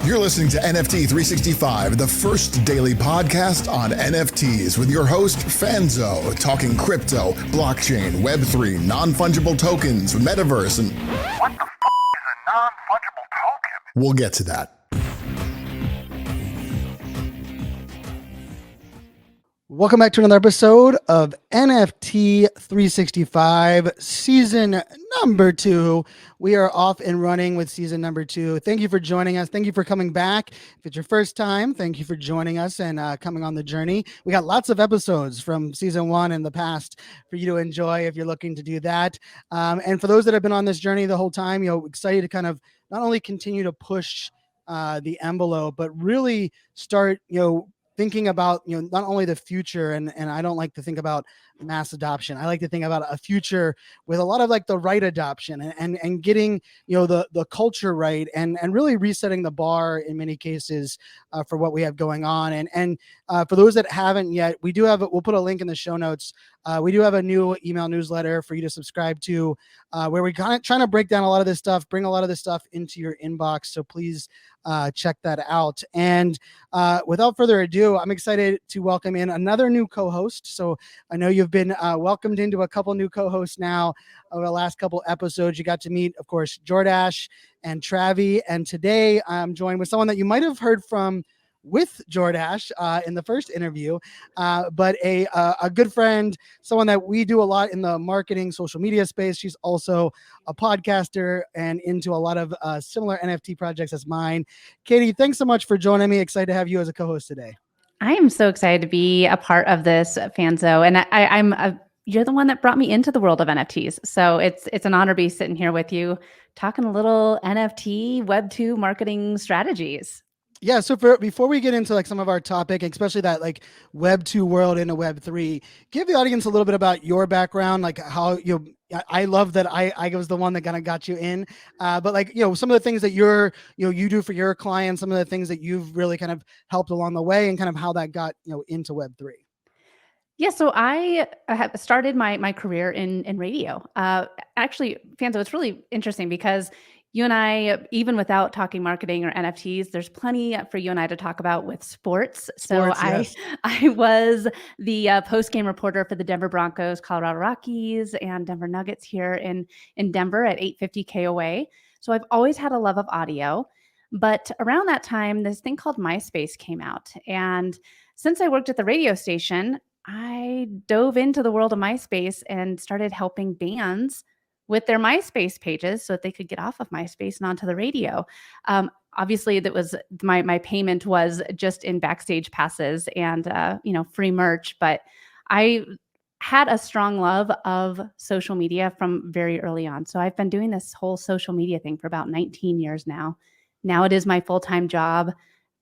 You're listening to NFT 365, the first daily podcast on NFTs with your host, Fanzo, talking crypto, blockchain, Web3, non-fungible tokens, Metaverse, and... What the f*** is a non-fungible token? We'll get to that. Welcome back to another episode of NFT 365, season number 2. We are off and running with season number 2. Thank you for joining us. Thank you for coming back. If it's your first time, thank you for joining us and coming on the journey. We got lots of episodes from season 1 in the past for you to enjoy if you're looking to do that. And for those that have been on this journey the whole time, excited to kind of not only continue to push the envelope, but really start, thinking about, not only the future, and I don't like to think about mass adoption. I like to think about a future with a lot of like the right adoption and getting, the culture right and really resetting the bar in many cases for what we have going on. And for those that haven't yet, we'll put a link in the show notes. We do have a new email newsletter for you to subscribe to where we're kind of trying to break down a lot of this stuff, bring a lot of this stuff into your inbox. So please check that out. And without further ado, I'm excited to welcome in another new co-host. So I know you've been welcomed into a couple new co-hosts now over the last couple episodes. You got to meet, of course, Jordash and Travi. And today I'm joined with someone that you might have heard from with Jordash in the first interview, but a good friend, someone that we do a lot in the marketing social media space. She's also a podcaster and into a lot of similar NFT projects as mine. Katie, thanks so much for joining me. Excited to have you as a co-host today. I am so excited to be a part of this, Fanzo, and you're the one that brought me into the world of NFTs. So it's an honor to be sitting here with you, talking a little NFT Web 2 marketing strategies. Yeah. So before we get into like some of our topic, especially that like Web 2 world into Web 3, give the audience a little bit about your background, like how I love that I was the one that kind of got you in, but like, some of the things that you do for your clients, some of the things that you've really kind of helped along the way and kind of how that got, into Web 3. Yeah, so I have started my career in radio. Actually, Fanzo, it's really interesting because you and I, even without talking marketing or NFTs, there's plenty for you and I to talk about with sports. Yes. I was the post-game reporter for the Denver Broncos, Colorado Rockies, and Denver Nuggets here in Denver at 850 KOA. So I've always had a love of audio. But around that time, this thing called Myspace came out. And since I worked at the radio station, I dove into the world of Myspace and started helping bands with their Myspace pages so that they could get off of Myspace and onto the radio. Obviously, that was my payment was just in backstage passes and free merch. But I had a strong love of social media from very early on. So I've been doing this whole social media thing for about 19 years now. Now it is my full-time job,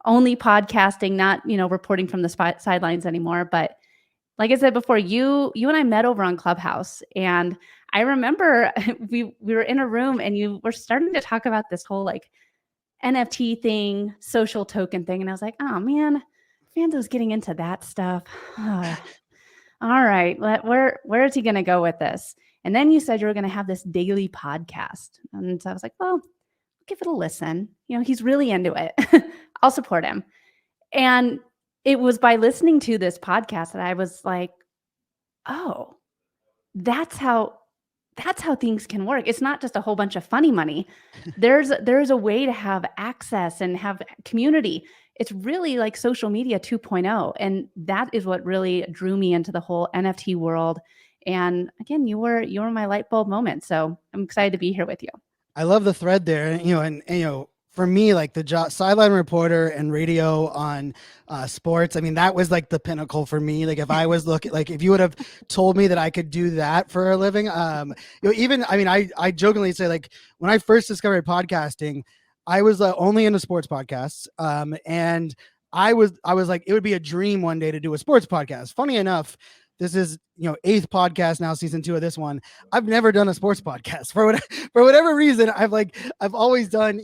only podcasting, not reporting from the sidelines anymore. But like I said before, you and I met over on Clubhouse, and I remember we were in a room and you were starting to talk about this whole like NFT thing, social token thing. And I was like, oh man, Fanzo's getting into that stuff. All right, where is he going to go with this? And then you said you were going to have this daily podcast. And so I was like, well, give it a listen. He's really into it. I'll support him. And it was by listening to this podcast that I was like, oh, that's how things can work. It's not just a whole bunch of funny money. There's a way to have access and have community. It's really like social media 2.0. And that is what really drew me into the whole NFT world. And again, you were my light bulb moment. So I'm excited to be here with you. I love the thread there. And for me, like the job, sideline reporter and radio on sports, I mean, that was like the pinnacle for me. Like if I was if you would have told me that I could do that for a living, I jokingly say like when I first discovered podcasting, I was only into sports podcasts. And I was like, it would be a dream one day to do a sports podcast. Funny enough, this is, 8th podcast now, season 2 of this one. I've never done a sports podcast for whatever reason. I've always done,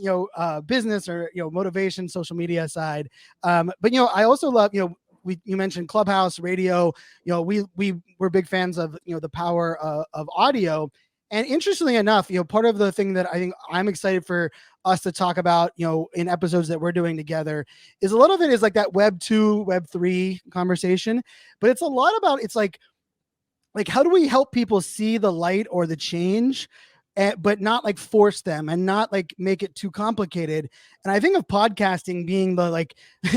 business or, motivation, social media side. But, I also love, you mentioned Clubhouse radio, we're big fans of, the power of audio. And interestingly enough, part of the thing that I think I'm excited for us to talk about, in episodes that we're doing together, is a lot of it is like that Web 2, Web 3 conversation, but it's a lot about, it's like how do we help people see the light or the change, but not like force them and not like make it too complicated. And I think of podcasting being the like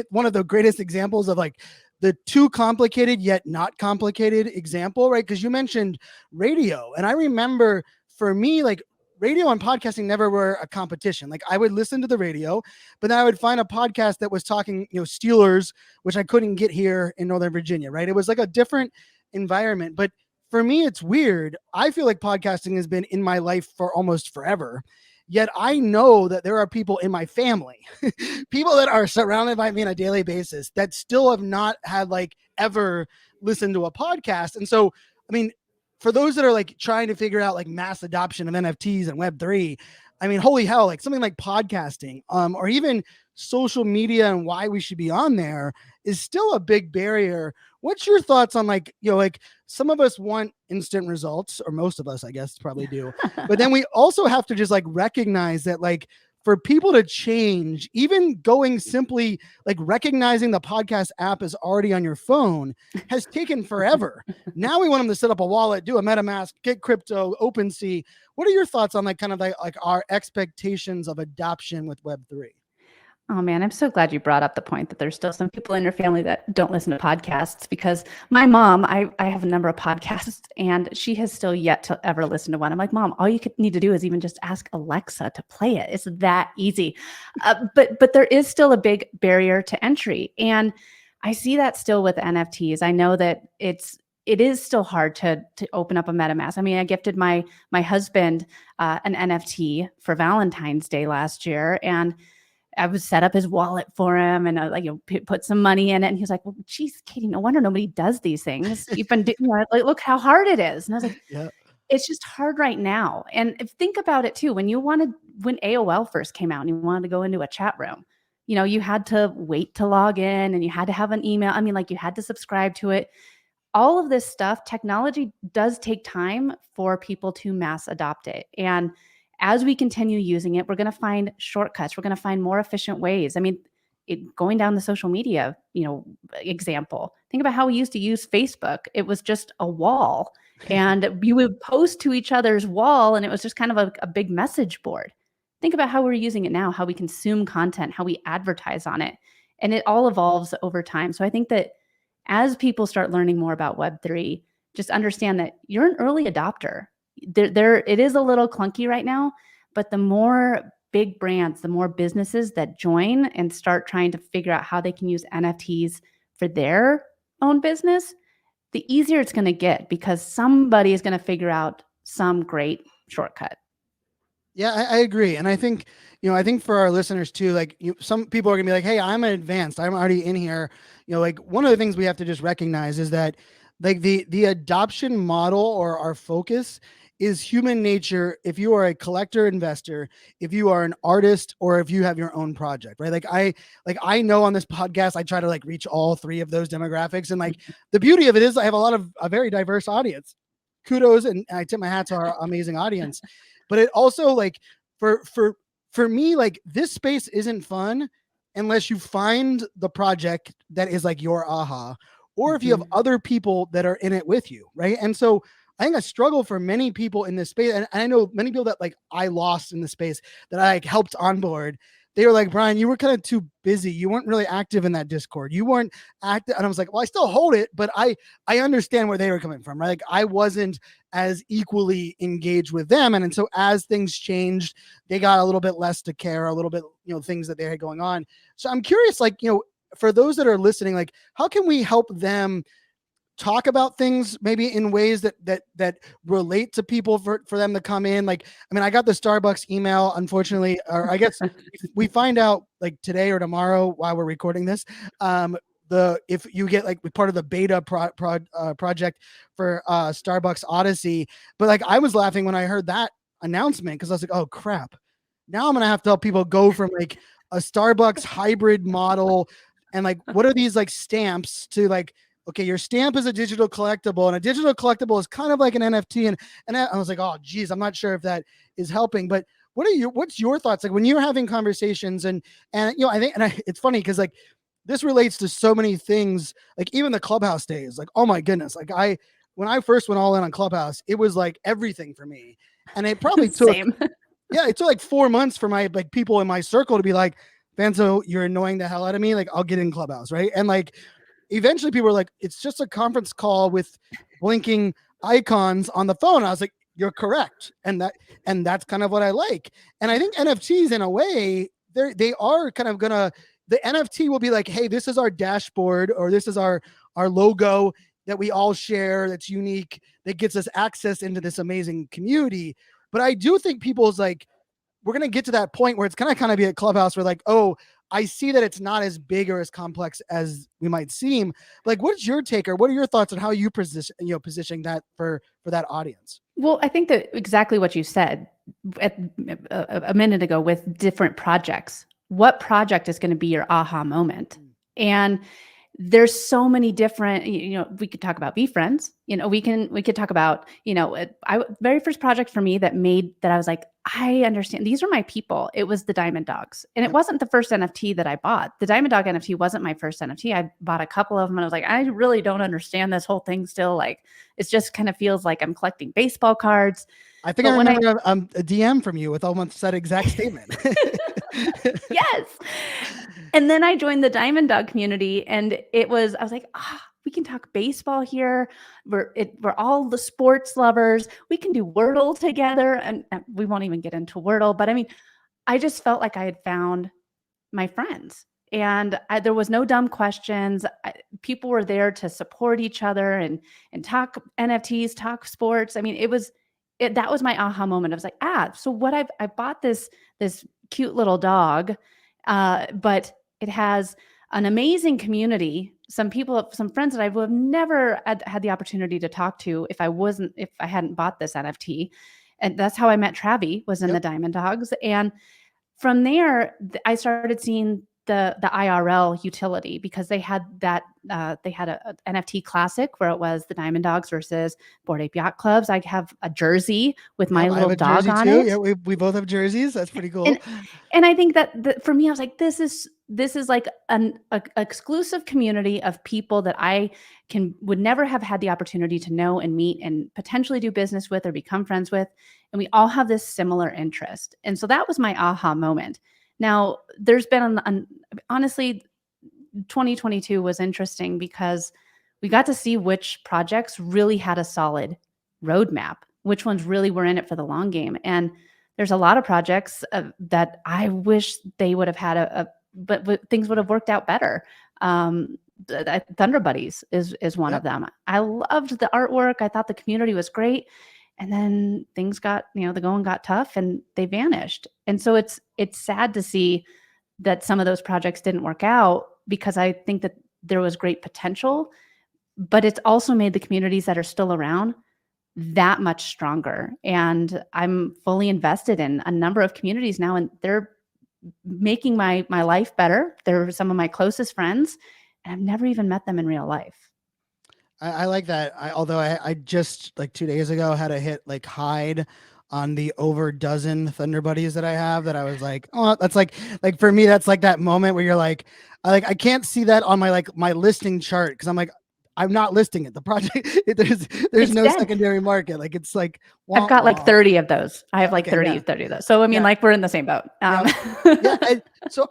one of the greatest examples of like the too complicated yet not complicated example, right? Because you mentioned radio, and I remember for me, like radio and podcasting never were a competition. Like I would listen to the radio, but then I would find a podcast that was talking, Steelers, which I couldn't get here in Northern Virginia, right? It was like a different environment. But for me, it's weird. I feel like podcasting has been in my life for almost forever. Yet I know that there are people in my family, people that are surrounded by me on a daily basis that still have not had like ever listened to a podcast. And so, I mean, for those that are like trying to figure out like mass adoption of NFTs and Web3, I mean, holy hell, like something like podcasting, or even social media and why we should be on there is still a big barrier. What's your thoughts on like, like some of us want instant results, or most of us, I guess, probably do. But then we also have to just like recognize that like for people to change, even going simply like recognizing the podcast app is already on your phone has taken forever. Now we want them to set up a wallet, do a MetaMask, get crypto, OpenSea. What are your thoughts on like kind of like our expectations of adoption with Web3? Oh man, I'm so glad you brought up the point that there's still some people in your family that don't listen to podcasts, because my mom, I have a number of podcasts and she has still yet to ever listen to one. I'm like, Mom, all you need to do is even just ask Alexa to play it. It's that easy. But there is still a big barrier to entry. And I see that still with NFTs. I know that it is still hard to open up a MetaMask. I mean, I gifted my husband an NFT for Valentine's Day last year, and I would set up his wallet for him and put some money in it. And he was like, well, geez, Katie, no wonder nobody does these things. You've been like, look how hard it is. And I was like, yeah, it's just hard right now. And think about it too. When AOL first came out and you wanted to go into a chat room, you had to wait to log in and you had to have an email. I mean, like you had to subscribe to it. All of this stuff, technology does take time for people to mass adopt it. And as we continue using it, we're going to find shortcuts. We're going to find more efficient ways. I mean, going down the social media, example, think about how we used to use Facebook. It was just a wall and you would post to each other's wall and it was just kind of a big message board. Think about how we're using it now, how we consume content, how we advertise on it. And it all evolves over time. So I think that as people start learning more about Web3, just understand that you're an early adopter. It is a little clunky right now, but the more big brands, the more businesses that join and start trying to figure out how they can use NFTs for their own business, the easier it's going to get, because somebody is going to figure out some great shortcut. Yeah, I agree. And I think, I think for our listeners too, like some people are gonna be like, hey, I'm advanced, I'm already in here. Like one of the things we have to just recognize is that like the adoption model or our focus is human nature. If you are a collector investor, if you are an artist, or if you have your own project, right? I know on this podcast, I try to like reach all three of those demographics. And like the beauty of it is I have a very diverse audience. Kudos. And I tip my hat to our amazing audience. But it also like for me, like this space isn't fun unless you find the project that is like your aha, or if you have other people that are in it with you, right? And so I think a struggle for many people in this space, and I know many people that like I lost in the space that I like helped onboard, they were like, Brian, you were kind of too busy. You weren't really active in that Discord. You weren't active. And I was like, well, I still hold it, but I understand where they were coming from, right? Like I wasn't as equally engaged with them. And so as things changed, they got a little bit less to care, a little bit, things that they had going on. So I'm curious, like, for those that are listening, like how can we help them talk about things maybe in ways that relate to people for them to come in? Like, I mean, I got the Starbucks email, unfortunately, or I guess we find out like today or tomorrow while we're recording this, if you get like part of the beta project for Starbucks Odyssey. But like, I was laughing when I heard that announcement, because I was like, oh crap, now I'm going to have to help people go from like a Starbucks hybrid model. And like, what are these like stamps to like okay, your stamp is a digital collectible, and a digital collectible is kind of like an NFT. And I was like, oh, geez, I'm not sure if that is helping. But what's your thoughts? Like when you're having conversations and I think, it's funny because like this relates to so many things, like even the Clubhouse days, like, oh my goodness. Like when I first went all in on Clubhouse, it was like everything for me. And it probably took, Same. yeah, it took like 4 months for my like people in my circle to be like, Fanzo, you're annoying the hell out of me. Like I'll get in Clubhouse. Right. And like, eventually people were like, it's just a conference call with blinking icons on the phone. I was like, you're correct. And that's kind of what I like. And I think NFTs in a way, they are kind of the NFT will be like, hey, this is our dashboard, or this is our logo that we all share, that's unique, that gets us access into this amazing community. But I do think people's like, we're going to get to that point where it's going to kind of be a Clubhouse where like, oh, I see that it's not as big or as complex as we might seem. Like, what's your take, or what are your thoughts on how you positioning that for that audience? Well, I think that exactly what you said a minute ago with different projects. What project is going to be your aha moment? And there's so many different, we could talk about VeeFriends, we could talk about, very first project for me that I was like, I understand. These are my people. It was the Diamond Dogs. And it wasn't the first NFT that I bought. The Diamond Dog NFT wasn't my first NFT. I bought a couple of them and I was like, I really don't understand this whole thing still. Like, it just kind of feels like I'm collecting baseball cards. I think I remember a DM from you with almost that exact statement. Yes. And then I joined the Diamond Dog community, and I was like, we can talk baseball here. We're all the sports lovers. We can do Wordle together. And we won't even get into Wordle, but I mean, I just felt like I had found my friends, and there was no dumb questions. People were there to support each other and talk NFTs, talk sports. I mean, that was my aha moment. I was like, so what I bought this cute little dog, but it has an amazing community. Some friends that I would have never had the opportunity to talk to if I hadn't bought this NFT. And that's how I met Travi, was in the Diamond Dogs. And from there, I started seeing the IRL utility, because they had that they had a NFT classic where it was the Diamond Dogs versus Bored Ape Yacht Clubs. I have a jersey with my little dog on it. Yeah, we both have jerseys. That's pretty cool. And I think that for me, I was like, this is like an exclusive community of people that I would never have had the opportunity to know and meet and potentially do business with or become friends with. And we all have this similar interest. And so that was my aha moment. Now, there's been, honestly, 2022 was interesting because we got to see which projects really had a solid roadmap, which ones really were in it for the long game. And there's a lot of projects that I wish they would have had but things would have worked out better. Thunder Buddies is one of them. I loved the artwork. I thought the community was great. And then things got, the going got tough and they vanished. And so it's sad to see that some of those projects didn't work out, because I think that there was great potential, but it's also made the communities that are still around that much stronger. And I'm fully invested in a number of communities now, and they're making my life better. They're some of my closest friends, and I've never even met them in real life. I like that. Although I just like 2 days ago had to hit like hide on the over dozen Thunder Buddies that I have, that I was like, oh, that's like for me, that's like that moment where you're like, I can't see that on my listing chart, because I'm like, I'm not listing it. The project, there's no secondary market. Like, it's like, I've got like 30 of those. I have like 30 of those. So I mean, like, we're in the same boat. So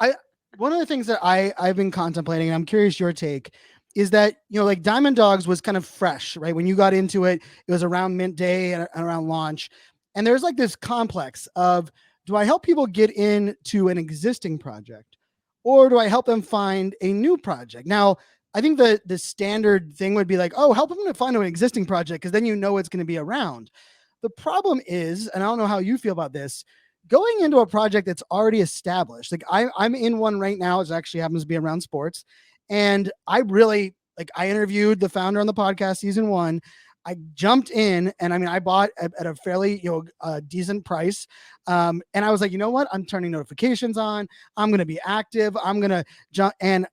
one of the things that I've been contemplating, and I'm curious your take, is that, like Diamond Dogs was kind of fresh, right? When you got into it, it was around mint day and around launch. And there's like this complex of, do I help people get into an existing project, or do I help them find a new project? Now, I think the standard thing would be like, oh, help them to find an existing project, because then it's going to be around. The problem is, and I don't know how you feel about this, going into a project that's already established. Like I'm in one right now. It actually happens to be around sports. And I really, I interviewed the founder on the podcast season 1. I jumped in, and I mean, I bought at a fairly, decent price. And I was like, you know what? I'm turning notifications on. I'm going to be active. I'm going to jump. And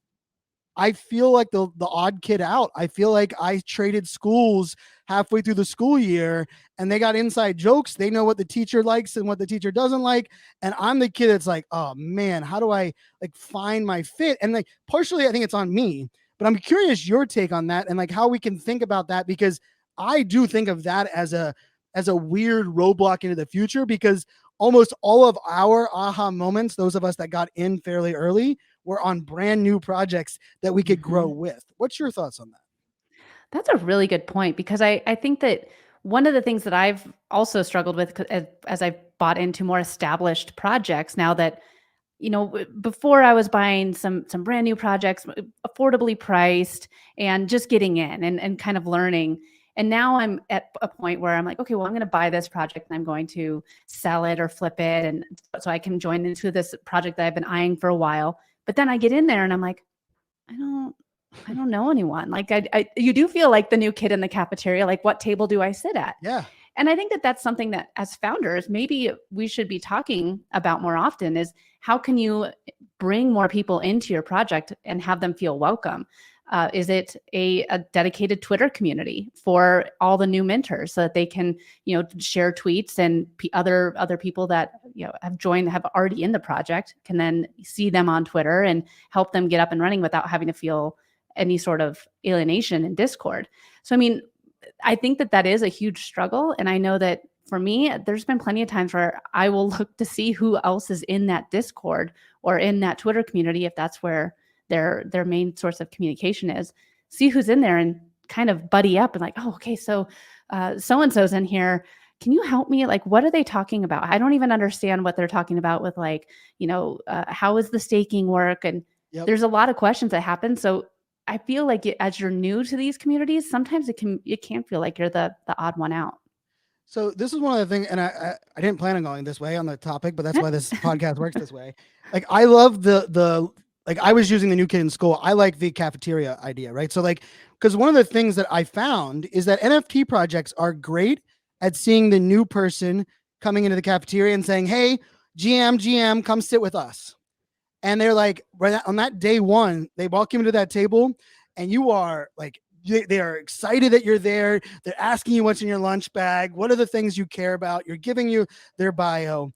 I feel like the odd kid out. I feel like I traded schools halfway through the school year, and they got inside jokes. They know what the teacher likes and what the teacher doesn't like. And I'm the kid that's like, oh man, how do I like find my fit? And like partially I think it's on me, but I'm curious your take on that and like how we can think about that, because I do think of that as a weird roadblock into the future, because almost all of our aha moments, those of us that got in fairly early, were on brand new projects that we could grow with. What's your thoughts on that? That's a really good point, because I think that one of the things that I've also struggled with as I've bought into more established projects now that, before I was buying some brand new projects, affordably priced and just getting in and kind of learning. And now I'm at a point where I'm like, okay, well, I'm going to buy this project and I'm going to sell it or flip it. And so I can join into this project that I've been eyeing for a while. But then I get in there and I'm like, I don't know anyone. Like you do feel like the new kid in the cafeteria, like what table do I sit at? Yeah. And I think that that's something that as founders, maybe we should be talking about more often, is how can you bring more people into your project and have them feel welcome? Is it a dedicated Twitter community for all the new mentors so that they can, share tweets, and other people that, have already in the project can then see them on Twitter and help them get up and running without having to feel any sort of alienation in Discord. So, I mean, I think that is a huge struggle. And I know that for me, there's been plenty of times where I will look to see who else is in that Discord or in that Twitter community, if that's where their main source of communication is, see who's in there and kind of buddy up and like, oh, okay, so so-and-so's in here. Can you help me? Like, what are they talking about? I don't even understand what they're talking about with like, how is the staking work? And there's a lot of questions that happen. So I feel like as you're new to these communities, sometimes it can feel like you're the odd one out. So this is one of the things, and I didn't plan on going this way on the topic, but that's why this podcast works this way. Like, I love like I was using the new kid in school. I like the cafeteria idea, right? So like, because one of the things that I found is that NFT projects are great at seeing the new person coming into the cafeteria and saying, hey, GM, come sit with us. And they're like, right on that day one, they walk you into that table and you are like, they are excited that you're there. They're asking you what's in your lunch bag. What are the things you care about? You're giving you their bio.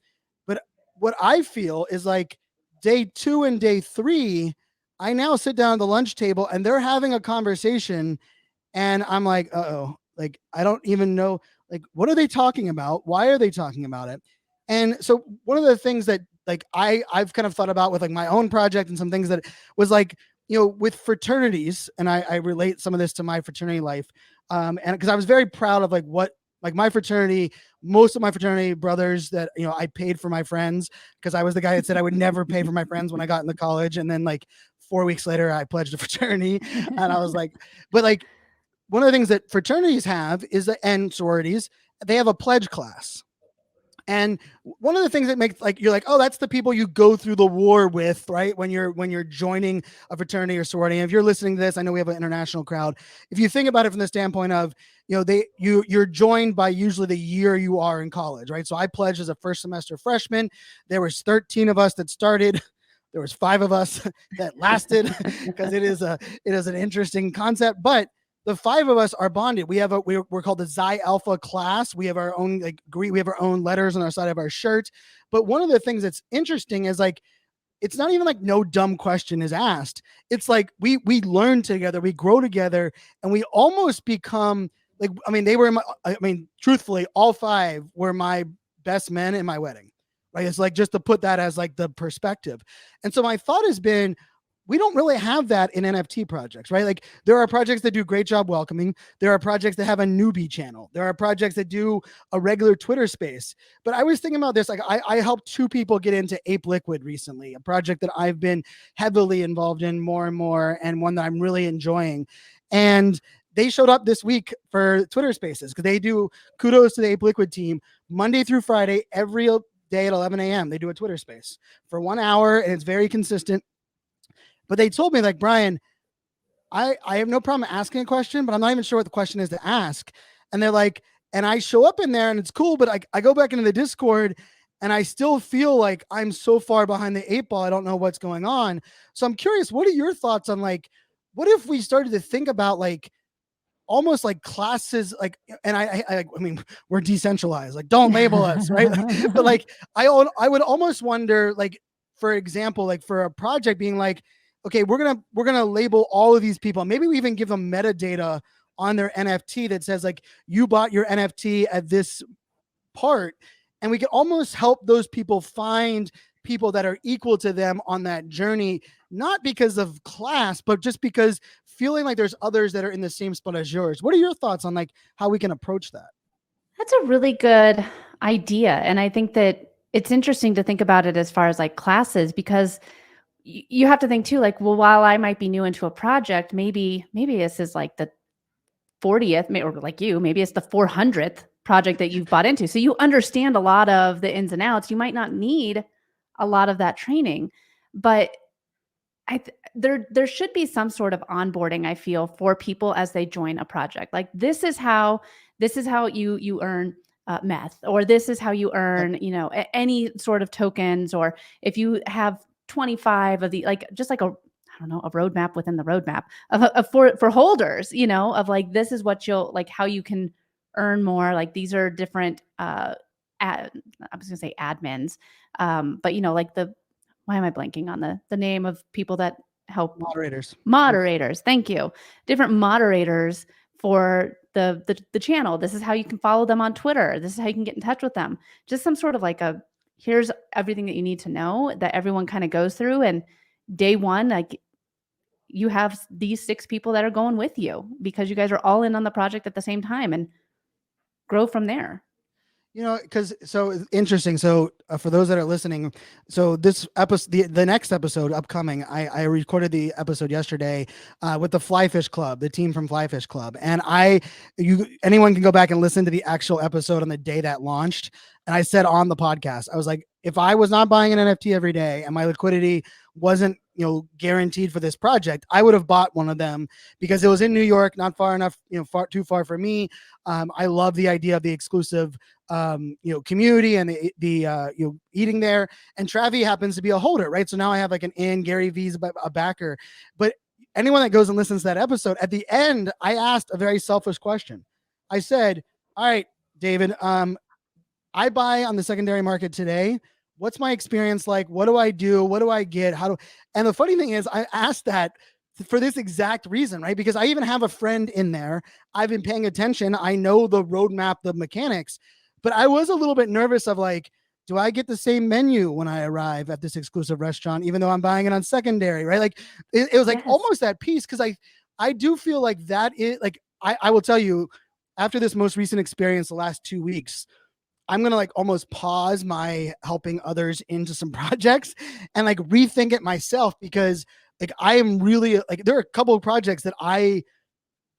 But what I feel is like day 2 and day 3, I now sit down at the lunch table and they're having a conversation and I'm like, uh-oh, like, I don't even know, like, what are they talking about? Why are they talking about it? And so one of the things that like I've kind of thought about with like my own project and some things that was like, with fraternities, and I relate some of this to my fraternity life. And because I was very proud of like what, like my fraternity, most of my fraternity brothers that, I paid for my friends, because I was the guy that said I would never pay for my friends when I got into college. And then like 4 weeks later, I pledged a fraternity and I was like, but like one of the things that fraternities have is and sororities, they have a pledge class. And one of the things that makes like, you're like, oh, that's the people you go through the war with, right? When you're joining a fraternity or sorority. And if you're listening to this, I know we have an international crowd. If you think about it from the standpoint of, you're joined by usually the year you are in college, right? So I pledged as a first semester freshman. There was 13 of us that started. There was 5 of us that lasted, because it is an interesting concept, but the 5 of us are bonded. We're called the Xi Alpha class. We have our own we have our own letters on our side of our shirt. But one of the things that's interesting is like, it's not even like no dumb question is asked. It's like we learn together, we grow together, and we almost become like, truthfully, all 5 were my best men in my wedding. Right? It's like, just to put that as like the perspective. And so my thought has been, we don't really have that in NFT projects, right? Like, there are projects that do a great job welcoming. There are projects that have a newbie channel. There are projects that do a regular Twitter space. But I was thinking about this. Like, I helped 2 people get into Ape Liquid recently, a project that I've been heavily involved in more and more, and one that I'm really enjoying. And they showed up this week for Twitter spaces, because they do, kudos to the Ape Liquid team, Monday through Friday, every day at 11 a.m. They do a Twitter space for 1 hour, and it's very consistent. But they told me, like, Brian, I have no problem asking a question, but I'm not even sure what the question is to ask. And they're like, and I show up in there and it's cool, but I go back into the Discord and I still feel like I'm so far behind the 8 ball. I don't know what's going on. So I'm curious, what are your thoughts on like what if we started to think about like almost like classes, like, and I mean, we're decentralized, like don't label us, right? But like, I would almost wonder, like, for example, like for a project being like, okay, we're gonna label all of these people. Maybe we even give them metadata on their NFT that says like you bought your NFT at this part, and we can almost help those people find people that are equal to them on that journey, not because of class, but just because feeling like there's others that are in the same spot as yours. What are your thoughts on like how we can approach that? That's a really good idea. And I think that it's interesting to think about it as far as like classes, because you have to think too, like, well, while I might be new into a project, maybe this is like the 40th, or like you, maybe it's the 400th project that you've bought into. So you understand a lot of the ins and outs. You might not need a lot of that training, but there should be some sort of onboarding, I feel, for people as they join a project. Like this is how you earn meth, or this is how you earn, any sort of tokens, or if you have 25 of the, like, just like I don't know, a roadmap within the roadmap for holders, of like, this is what you'll like, how you can earn more. Like these are different, I was gonna say admins, but like why am I blanking on the name of people that help? Moderators. Moderators. Thank you. Different moderators for the channel. This is how you can follow them on Twitter. This is how you can get in touch with them. Just some sort of like here's everything that you need to know that everyone kind of goes through. And day one, like you have these 6 people that are going with you because you guys are all in on the project at the same time, and grow from there. Because so it's interesting. So for those that are listening, so this episode, the next episode upcoming, I recorded the episode yesterday with the Flyfish Club, the team from Flyfish Club, and anyone can go back and listen to the actual episode on the day that launched. And I said on the podcast, I was like, if I was not buying an NFT every day and my liquidity wasn't guaranteed for this project, I would have bought one of them because it was in New York, not far enough, too far for me. I love the idea of the exclusive community and the eating there. And Travi happens to be a holder, right? So now I have like Gary V's a backer. But anyone that goes and listens to that episode, at the end, I asked a very selfish question. I said, all right, David, I buy on the secondary market today. What's my experience like? What do I do? What do I get? And the funny thing is, I asked that for this exact reason, right? Because I even have a friend in there. I've been paying attention. I know the roadmap, the mechanics, but I was a little bit nervous of like, do I get the same menu when I arrive at this exclusive restaurant, even though I'm buying it on secondary, right? Like it was like almost that piece. Cause I do feel like that is like, I will tell you, after this most recent experience, the last 2 weeks, I'm going to like almost pause my helping others into some projects and like rethink it myself, because like I am really like, there are a couple of projects that I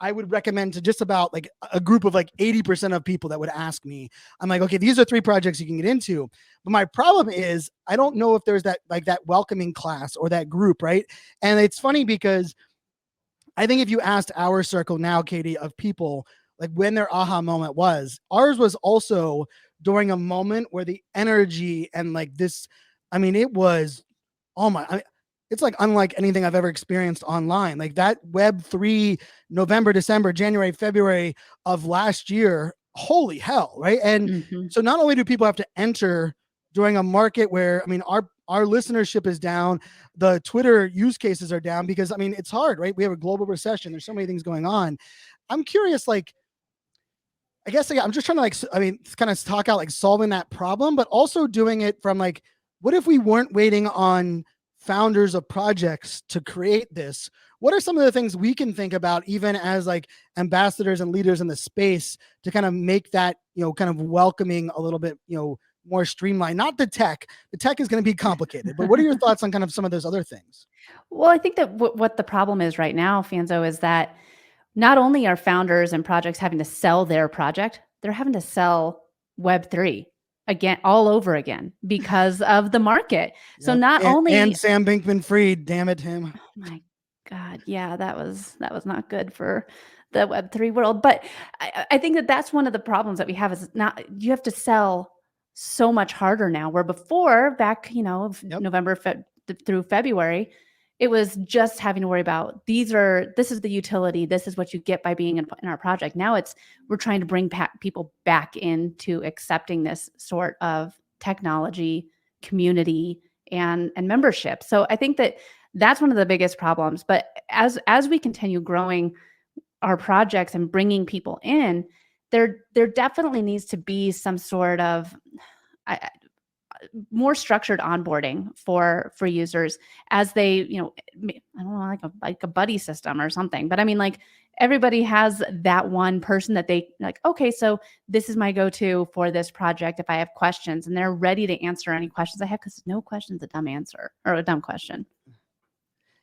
would recommend to just about like a group of like 80% of people that would ask me. I'm like, okay, these are 3 projects you can get into. But my problem is I don't know if there's that like that welcoming class or that group, right? And it's funny because I think if you asked our circle now, Katie, of people, like when their aha moment was, ours was also during a moment where the energy and like this, I mean, it was, it's like unlike anything I've ever experienced online. Like that Web3 November, December, January, February of last year, holy hell, right? And so not only do people have to enter during a market where, I mean, our listenership is down, the Twitter use cases are down because, I mean, it's hard, right? We have a global recession. There's so many things going on. I'm curious, like, I guess I'm just trying to like, I mean, kind of talk out like solving that problem, but also doing it from like, what if we weren't waiting on founders of projects to create this? What are some of the things we can think about even as like ambassadors and leaders in the space to kind of make that, kind of welcoming a little bit, more streamlined? Not the tech is going to be complicated, but what are your thoughts on kind of some of those other things? Well, I think that what the problem is right now, Fanzo, is that not only are founders and projects having to sell their project, they're having to sell Web3 again, all over again, because of the market. Yep. So not only and Sam Bankman-Fried, damn it, him. Oh my God, yeah, that was not good for the Web3 world. But I think that that's one of the problems that we have is not, you have to sell so much harder now. Where before, back November through February, it was just having to worry about this is the utility, this is what you get by being in our project. Now we're trying to bring people back into accepting this sort of technology, community, and membership. So I think that's one of the biggest problems. But as we continue growing our projects and bringing people in, there definitely needs to be some sort of more structured onboarding for users as they, I don't know, like a buddy system or something. But I mean, like, everybody has that one person that they like, okay, so this is my go-to for this project if I have questions, and they're ready to answer any questions I have, because no question's a dumb answer or a dumb question.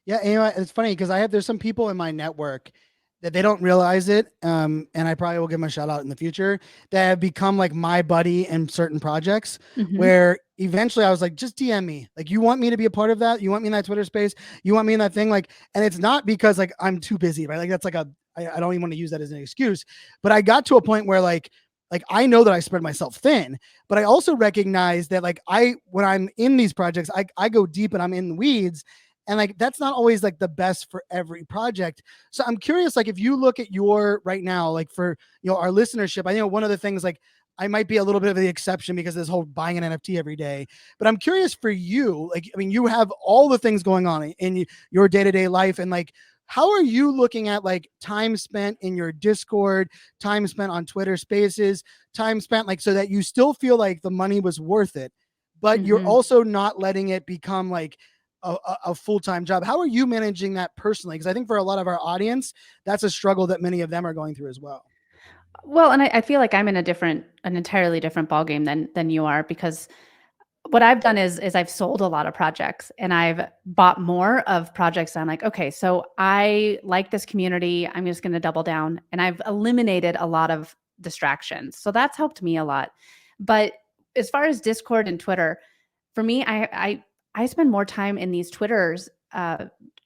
Yeah, it's funny because there's some people in my network that they don't realize it, and I probably will give them a shout out in the future, that have become like my buddy in certain projects, where eventually I was like, just DM me. Like, you want me to be a part of that? You want me in that Twitter space? You want me in that thing? Like, and it's not because like I'm too busy, right? Like, that's like I don't even want to use that as an excuse, but I got to a point where like I know that I spread myself thin, but I also recognize that like when I'm in these projects, I go deep and I'm in the weeds. And like, that's not always like the best for every project. So I'm curious, like, if you look at your right now, like for, our listenership, I know one of the things, like, I might be a little bit of the exception because of this whole buying an NFT every day, but I'm curious for you, like, I mean, you have all the things going on in your day-to-day life. And like, how are you looking at like time spent in your Discord, time spent on Twitter Spaces, time spent like, so that you still feel like the money was worth it, but you're also not letting it become like a full-time job? How are you managing that personally? Because I think for a lot of our audience, that's a struggle that many of them are going through as well. Well, and I feel like I'm in an entirely different ballgame than you are, because what I've done is I've sold a lot of projects, and I've bought more of projects. I'm like, okay, so I like this community, I'm just going to double down, and I've eliminated a lot of distractions. So that's helped me a lot. But as far as Discord and Twitter, for me, I spend more time in these Twitter's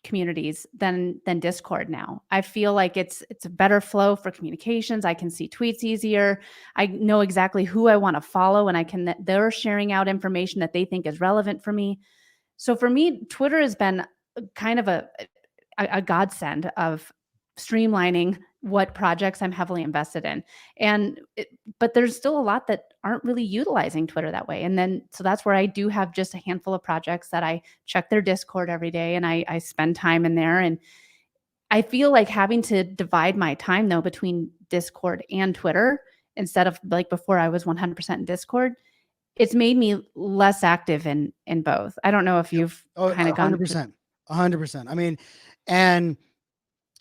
communities than Discord now. I feel like it's a better flow for communications. I can see tweets easier. I know exactly who I want to follow, and they're sharing out information that they think is relevant for me. So for me, Twitter has been kind of a godsend of streamlining what projects I'm heavily invested in. But there's still a lot that aren't really utilizing Twitter that way. And then, so that's where I do have just a handful of projects that I check their Discord every day, and I spend time in there. And I feel like having to divide my time though between Discord and Twitter, instead of like before I was 100% in Discord, it's made me less active in both. I don't know if you've kind of gone 100%. I mean,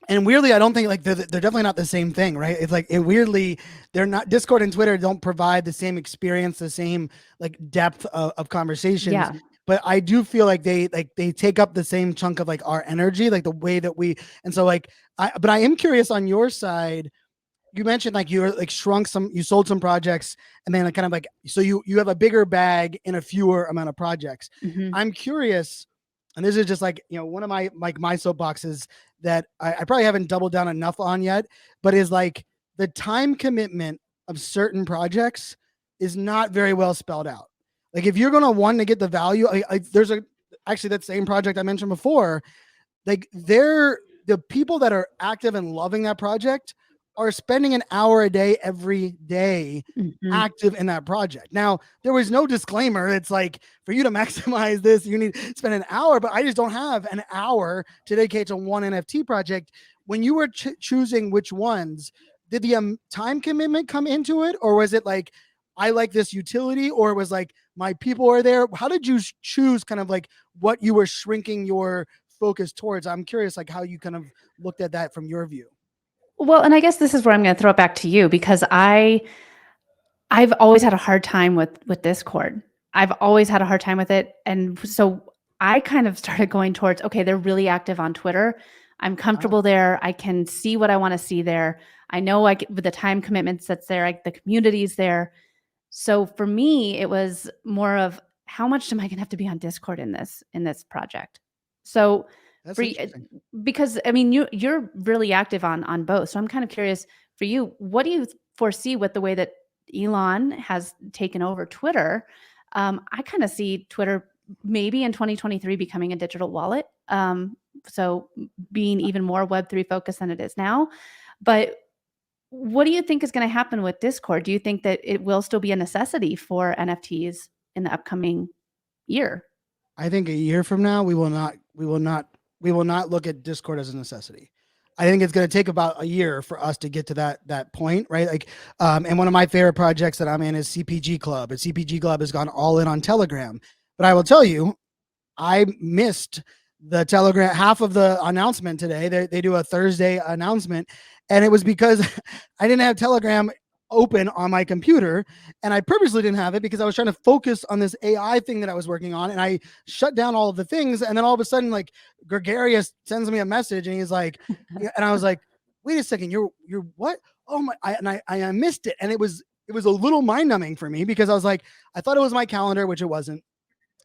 and weirdly, I don't think like they're definitely not the same thing, right? It's like weirdly, they're not. Discord and Twitter don't provide the same experience, the same like depth of conversations. Yeah. But I do feel like they take up the same chunk of like our energy, like the way that we. And so like, but I am curious on your side. You mentioned like you're like you sold some projects, and then like kind of like, so you have a bigger bag in a fewer amount of projects. I'm curious. And this is just like, one of my soapboxes that I probably haven't doubled down enough on yet, but is like the time commitment of certain projects is not very well spelled out. Like, if you're going to want to get the value, there's actually that same project I mentioned before, like the people that are active and loving that project are spending an hour a day every day active in that project. Now, there was no disclaimer. It's like, for you to maximize this, you need to spend an hour, but I just don't have an hour to dedicate to one NFT project. When you were choosing which ones, did the time commitment come into it? Or was it like, I like this utility, or it was like, my people are there? How did you choose kind of like what you were shrinking your focus towards? I'm curious, like, how you kind of looked at that from your view. Well, and I guess this is where I'm going to throw it back to you, because I've always had a hard time with Discord. I've always had a hard time with it. And so I kind of started going towards, okay, they're really active on Twitter. I'm comfortable there. I can see what I want to see there. I know with the time commitments that's there, the community's there. So for me, it was more of, how much am I going to have to be on Discord in this project? So That's because I mean, you're really active on both. So I'm kind of curious for you, what do you foresee with the way that Elon has taken over Twitter? I kind of see Twitter maybe in 2023 becoming a digital wallet. So being even more Web3 focused than it is now. But what do you think is going to happen with Discord? Do you think that it will still be a necessity for NFTs in the upcoming year? I think a year from now, we will not look at Discord as a necessity. I think it's going to take about a year for us to get to that point, right? Like, and one of my favorite projects that I'm in is CPG Club, and CPG Club has gone all in on Telegram. But I will tell you, I missed the Telegram half of the announcement today. They do a Thursday announcement, and it was because I didn't have Telegram open on my computer, and I purposely didn't have it because I was trying to focus on this AI thing that I was working on, and I shut down all of the things, and then all of a sudden, like, Gregarious sends me a message, and he's like, and I was like, wait a second, you're what? Oh my! I missed it, and it was a little mind numbing for me because I was like, I thought it was my calendar, which it wasn't.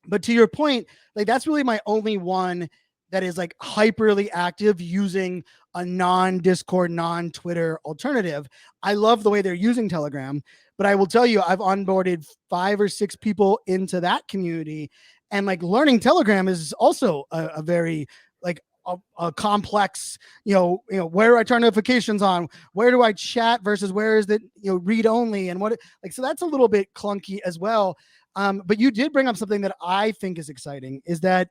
But to your point, like, that's really my only one that is like hyperly active using a non-Discord, non-Twitter alternative. I love the way they're using Telegram, but I will tell you, I've onboarded 5 or 6 people into that community, and like learning Telegram is also a very like a complex, where do I turn notifications on? Where do I chat versus where is it, read only, and what, like, so that's a little bit clunky as well. But you did bring up something that I think is exciting, is that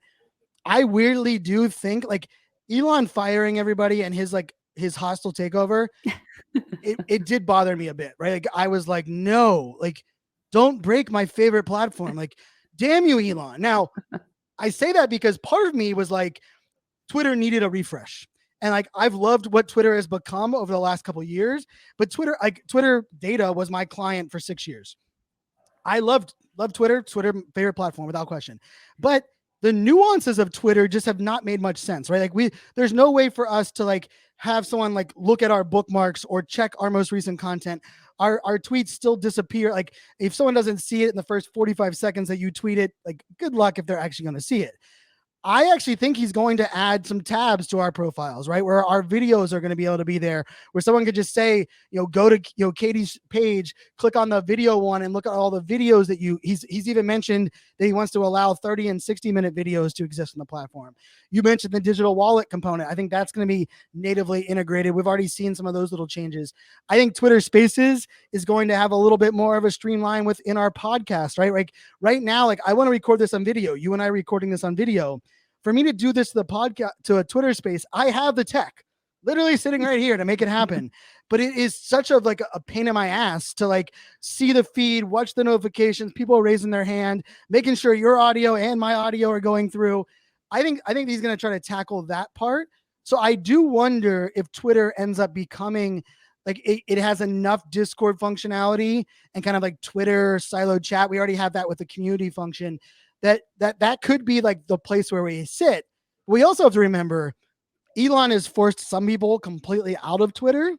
I weirdly do think, like, Elon firing everybody and his hostile takeover, it did bother me a bit, right? Like, I was like, no, like, don't break my favorite platform. Like, damn you, Elon. Now, I say that because part of me was like, Twitter needed a refresh. And like, I've loved what Twitter has become over the last couple of years, but Twitter data was my client for 6 years. I loved Twitter, favorite platform without question. But the nuances of Twitter just have not made much sense, right? Like, there's no way for us to like have someone like look at our bookmarks or check our most recent content. Our tweets still disappear. Like, if someone doesn't see it in the first 45 seconds that you tweet it, like, good luck if they're actually going to see it. I actually think he's going to add some tabs to our profiles, right? Where our videos are going to be able to be there, where someone could just say, go to, Katie's page, click on the video one and look at all the videos that he's even mentioned that he wants to allow 30 and 60-minute videos to exist on the platform. You mentioned the digital wallet component. I think that's going to be natively integrated. We've already seen some of those little changes. I think Twitter Spaces is going to have a little bit more of a streamline within our podcast, right? Like, right now, like, I want to record this on video. You and I are recording this on video. For me to do this to the podcast, to a Twitter space, I have the tech literally sitting right here to make it happen. But it is such a pain in my ass to like see the feed, watch the notifications, people raising their hand, making sure your audio and my audio are going through. I think he's going to try to tackle that part. So I do wonder if Twitter ends up becoming like it has enough Discord functionality and kind of like Twitter siloed chat. We already have that with the community function. That could be like the place where we sit. We also have to remember Elon has forced some people completely out of Twitter,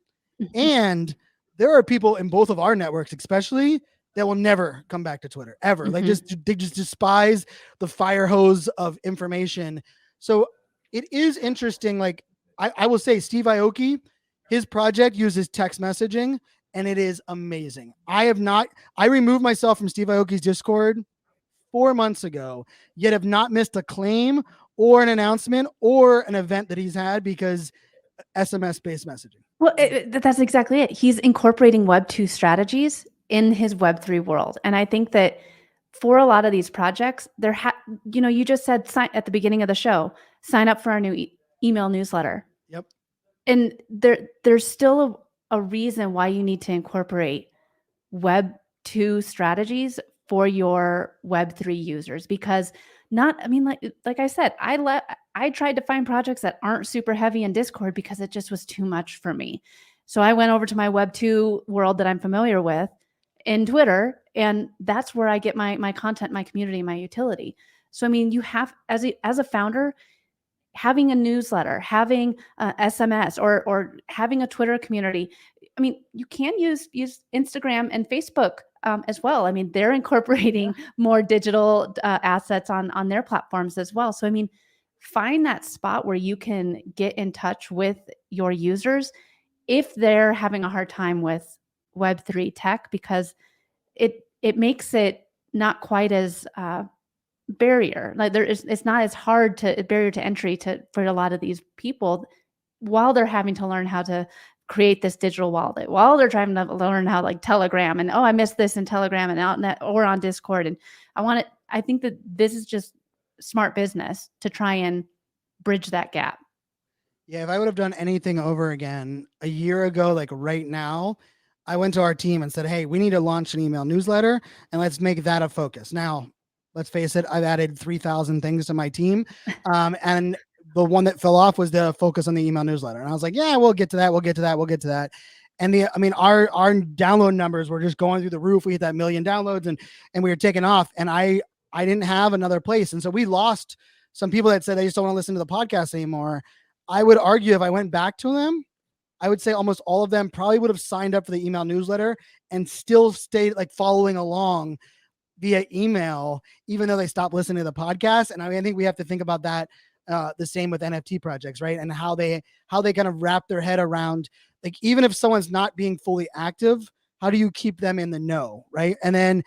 and there are people in both of our networks, especially, that will never come back to Twitter ever. Mm-hmm. Like, they just despise the fire hose of information. So it is interesting. Like, I will say, Steve Aoki, his project uses text messaging, and it is amazing. I removed myself from Steve Aoki's Discord 4 months ago, yet have not missed a claim or an announcement or an event that he's had because SMS-based messaging. Well, that's exactly it. He's incorporating Web 2 strategies in his Web 3 world. And I think that for a lot of these projects, you just said at the beginning of the show, sign up for our new email newsletter. Yep. And there's still a reason why you need to incorporate Web 2 strategies for your Web 3 users, because like I said, I tried to find projects that aren't super heavy in Discord because it just was too much for me. So I went over to my Web 2 world that I'm familiar with in Twitter, and that's where I get my content, my community, my utility. So, you have, as a founder, having a newsletter, having SMS, or having a Twitter community. You can use Instagram and Facebook as well. They're incorporating more digital assets on their platforms as well. So, find that spot where you can get in touch with your users if they're having a hard time with Web3 tech, because it makes it not quite as barrier. Like it's not as hard to barrier to entry for a lot of these people while they're having to learn how to create this digital wallet, while they're trying to learn how like Telegram and, oh, I missed this in Telegram and out in that, or on Discord. And I think that this is just smart business to try and bridge that gap. Yeah, if I would have done anything over again a year ago, like right now, I went to our team and said, hey, we need to launch an email newsletter and let's make that a focus. Now, let's face it, I've added 3,000 things to my team. And the one that fell off was the focus on the email newsletter. And I was like, yeah, we'll get to that. We'll get to that. We'll get to that. And our download numbers were just going through the roof. We hit that 1 million downloads and we were taking off. And I didn't have another place. And so we lost some people that said they just don't want to listen to the podcast anymore. I would argue if I went back to them, I would say almost all of them probably would have signed up for the email newsletter and still stayed like following along via email, even though they stopped listening to the podcast. And I think we have to think about that the same with NFT projects, right? And how they kind of wrap their head around, like, even if someone's not being fully active, how do you keep them in the know, right? And then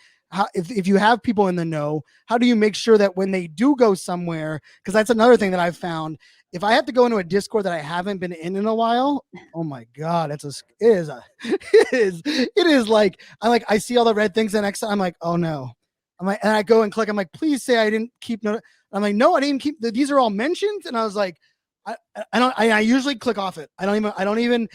if you have people in the know, how do you make sure that when they do go somewhere, because that's another thing that I've found, if I have to go into a Discord that I haven't been in a while, oh my God, it is like, I see all the red things, and next time I'm like, oh no. I'm like, and I go and click, I'm like, please say I didn't keep note. I'm like, no, I didn't keep these are all mentions. And I was like, I usually click off it. I don't even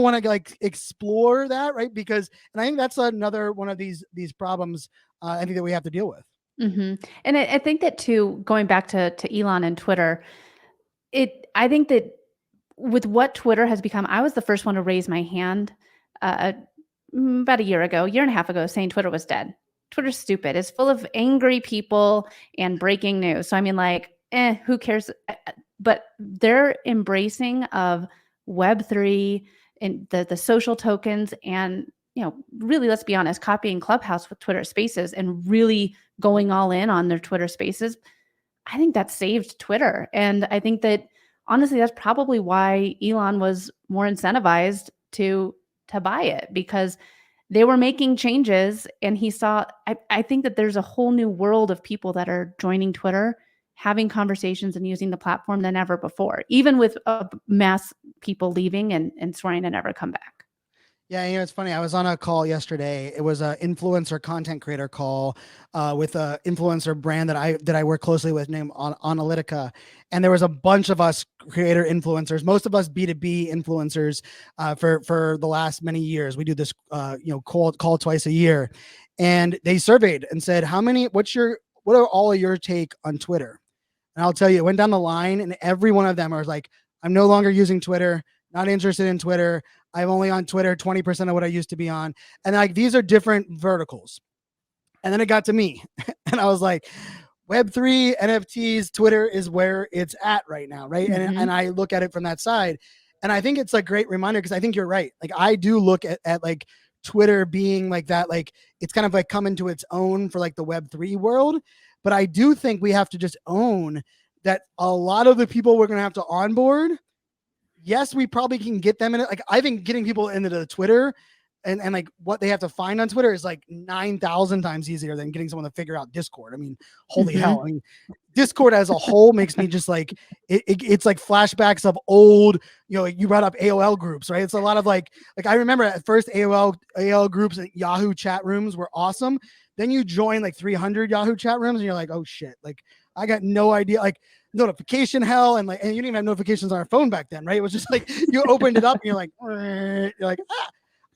want to like explore that, right? Because, and I think that's another one of these problems I think that we have to deal with. Mm-hmm. And I think that too, going back to Elon and Twitter, I think that with what Twitter has become, I was the first one to raise my hand about a year and a half ago, saying Twitter was dead. Twitter's stupid. It's full of angry people and breaking news. So I mean, like, who cares? But their embracing of Web3 and the social tokens, and really, let's be honest, copying Clubhouse with Twitter Spaces and really going all in on their Twitter Spaces, I think that saved Twitter. And I think that honestly, that's probably why Elon was more incentivized to buy it, because they were making changes and he saw, I think that there's a whole new world of people that are joining Twitter, having conversations and using the platform than ever before, even with mass people leaving and swearing to never come back. Yeah, it's funny. I was on a call yesterday. It was an influencer content creator call with an influencer brand that I work closely with named Analytica. And there was a bunch of us creator influencers, most of us B2B influencers for the last many years. We do this call twice a year. And they surveyed and said, what are all of your take on Twitter? And I'll tell you, it went down the line and every one of them was like, I'm no longer using Twitter, not interested in Twitter. I'm only on Twitter 20% of what I used to be on. And like, these are different verticals. And then it got to me and I was like, Web3, NFTs, Twitter is where it's at right now. Right. Mm-hmm. And I look at it from that side. And I think it's a great reminder, because I think you're right. Like, I do look at like Twitter being like that, like it's kind of like coming to its own for like the Web3 world. But I do think we have to just own that a lot of the people we're going to have to onboard, yes, we probably can get them in it. Like, I think getting people into the Twitter and like what they have to find on Twitter is like 9,000 times easier than getting someone to figure out Discord. I mean, holy hell. I mean, Discord as a whole makes me just like, it's like flashbacks of old, you brought up AOL groups, right? It's a lot of like I remember at first AOL groups and Yahoo chat rooms were awesome. Then you join like 300 Yahoo chat rooms and you're like, oh shit. Like, I got no idea. Like, notification hell, and you didn't even have notifications on our phone back then, right? It was just like you opened it up and you're like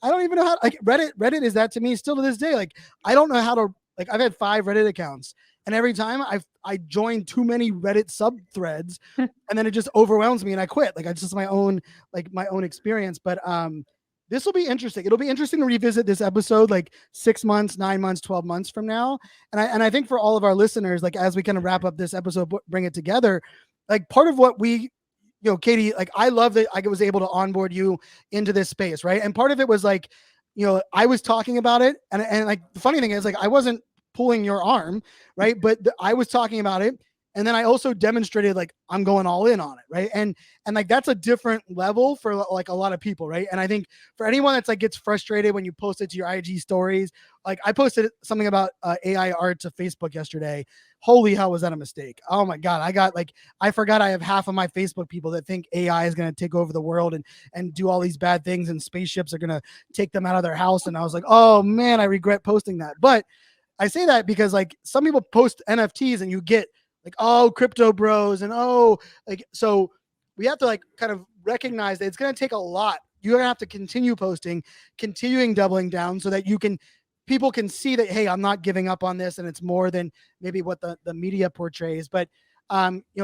I don't even know how. Like, Reddit is that to me still to this day. Like, I don't know how to, like, I've had 5 Reddit accounts and every time I joined too many Reddit sub threads and then it just overwhelms me and I quit. Like, it's just my own experience. But this will be interesting. It'll be interesting to revisit this episode like 6 months, 9 months, 12 months from now. And I think for all of our listeners, like, as we kind of wrap up this episode, bring it together, like, part of what we, Katie, like, I love that I was able to onboard you into this space, right? And part of it was like, I was talking about it. And like, the funny thing is, like, I wasn't pulling your arm, right? But I was talking about it. And then I also demonstrated like I'm going all in on it, right? And like that's a different level for like a lot of people, right? And I think for anyone that's like gets frustrated when you post it to your IG stories, like I posted something about AI art to Facebook yesterday. Holy hell, was that a mistake? Oh my god, I forgot I have half of my Facebook people that think AI is going to take over the world and do all these bad things, and spaceships are going to take them out of their house. And I was like, oh man, I regret posting that. But I say that because like some people post NFTs and you get like, oh, crypto bros, and oh, like, so we have to like kind of recognize that it's going to take a lot. You're going to have to continue posting, continuing doubling down so that people can see that, hey, I'm not giving up on this, and it's more than maybe what the media portrays. But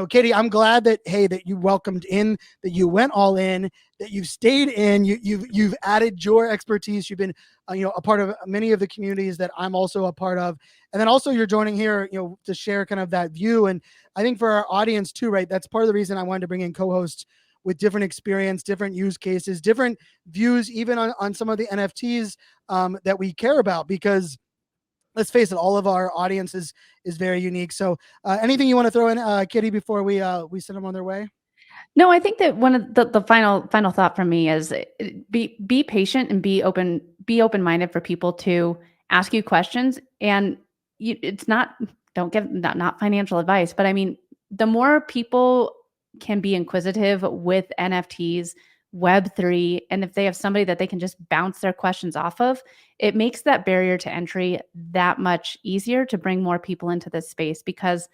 Katie, I'm glad that, hey, that you welcomed in, that you went all in, that you've stayed in, you've added your expertise. You've been a part of many of the communities that I'm also a part of, and then also you're joining here to share kind of that view. And I think for our audience too, right, that's part of the reason I wanted to bring in co-hosts with different experience, different use cases, different views, even on some of the NFTs that we care about, because let's face it, all of our audience is very unique. So anything you want to throw in, Kitty, before we send them on their way? No, I think that one of the final thought from me is be patient and be open-minded for people to ask you questions. And it's not, don't give not financial advice, but I mean, the more people can be inquisitive with NFTs, Web3, and if they have somebody that they can just bounce their questions off of, it makes that barrier to entry that much easier to bring more people into this space, because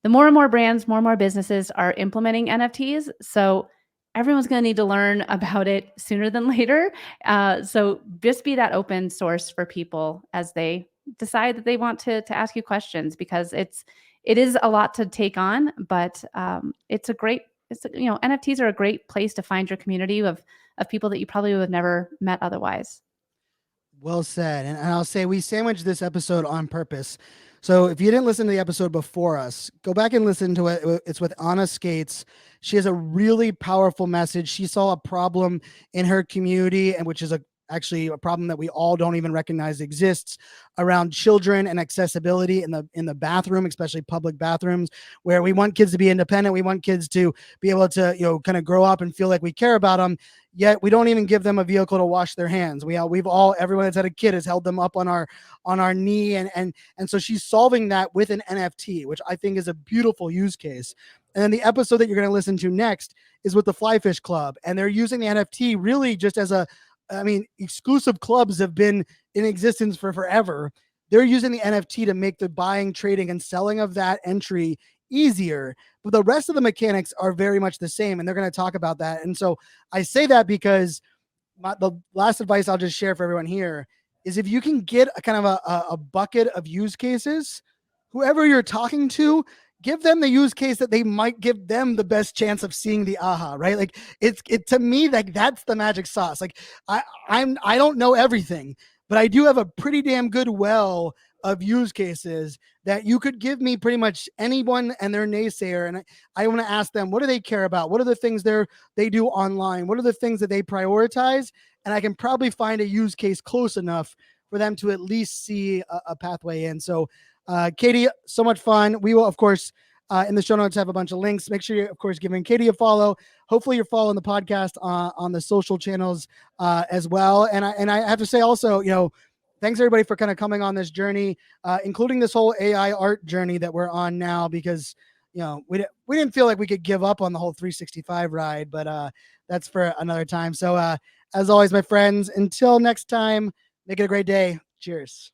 the more and more brands, more and more businesses are implementing NFTs. So everyone's going to need to learn about it sooner than later. So just be that open source for people as they decide that they want to ask you questions, because it is a lot to take on, but NFTs are a great place to find your community of people that you probably would have never met otherwise. Well said. And I'll say we sandwiched this episode on purpose. So if you didn't listen to the episode before us, go back and listen to it. It's with Anna Skates. She has a really powerful message. She saw a problem in her community, and which is actually a problem that we all don't even recognize exists, around children and accessibility in the bathroom, especially public bathrooms, where we want kids to be independent. We want kids to be able to, kind of grow up and feel like we care about them. Yet we don't even give them a vehicle to wash their hands. Everyone that's had a kid has held them up on our knee. And so she's solving that with an NFT, which I think is a beautiful use case. And then the episode that you're going to listen to next is with the Flyfish Club. And they're using the NFT really just as exclusive clubs have been in existence for forever. They're using the NFT to make the buying, trading, and selling of that entry easier, but the rest of the mechanics are very much the same, and they're going to talk about that. And so I say that because the last advice I'll just share for everyone here is, if you can get a kind of a bucket of use cases, whoever you're talking to, give them the use case that they might give them the best chance of seeing the aha, right? Like to me, like that's the magic sauce. Like I don't know everything, but I do have a pretty damn good well of use cases that you could give me pretty much anyone and their naysayer. And I want to ask them, what do they care about? What are the things they do online? What are the things that they prioritize? And I can probably find a use case close enough for them to at least see a pathway in. So Katie, so much fun. We will, of course, in the show notes have a bunch of links. Make sure you're, of course, giving Katie a follow. Hopefully you're following the podcast on the social channels as well. And I have to say also, thanks everybody for kind of coming on this journey, including this whole AI art journey that we're on now, because, we didn't feel like we could give up on the whole 365 ride, but that's for another time. So as always, my friends, until next time, make it a great day. Cheers.